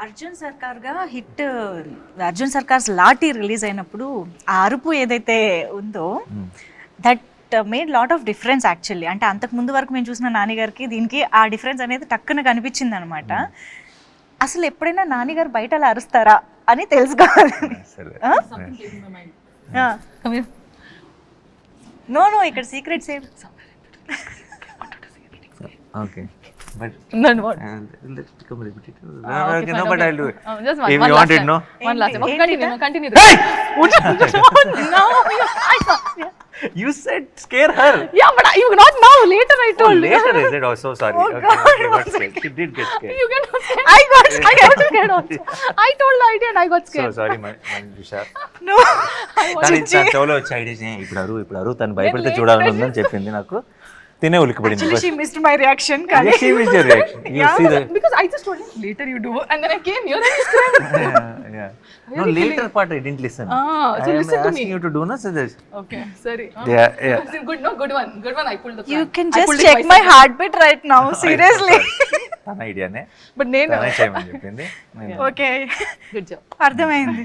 Arjun సర్కార్గా hit Arjun Circars lathi release అయినప్పుడు ఆ అరుపు ఏదైతే ఉందో that made lot of difference actually. అంటే అంతకు ముందు వరకు మేము చూసిన నాని గారికి దీనికి ఆ డిఫరెన్స్ అనేది టక్కున కనిపించింది అనమాట. అసలు ఎప్పుడైనా నాని గారు బయట అలా అరుస్తారా అని తెలుసుకోవాలి. నో నో ఇక్కడ సీక్రెట్స్ ఏం. Okay. But Then what? let's become repetitive. Okay, No, but I'll do it. Just If one you last want it, time. no? One last time. Continue. No, You said scare her. Yeah, but you not now. Later I Oh, told. later I said, oh, so sorry. Oh, Okay, God, okay, got scared. She did get scared. You get scared. I got I got scared also. I told the idea and I got So scared. sorry, Manisha. no. తను చెవులో వచ్చి idea ఇప్పుడు అరు తను భయపడితే చూడాలని ఉందని చెప్పింది నాకు. తినే ఉలికిపడింది. Actually, she missed my reaction. Yes, she missed your reaction. You see the Because I just told him later you do, and then I came here and you scared. yeah. No, later part I didn't listen. So I am listen to asking me. you to do no, so this. Okay, sorry. Yeah. Good, no, good one. I pulled the plan. You can I just pulled it check my myself. heartbeat right now. Seriously. తన ఐడియానే But నేను. తనే చేయమని చెప్పింది. Okay. Good job. అర్థమైంది.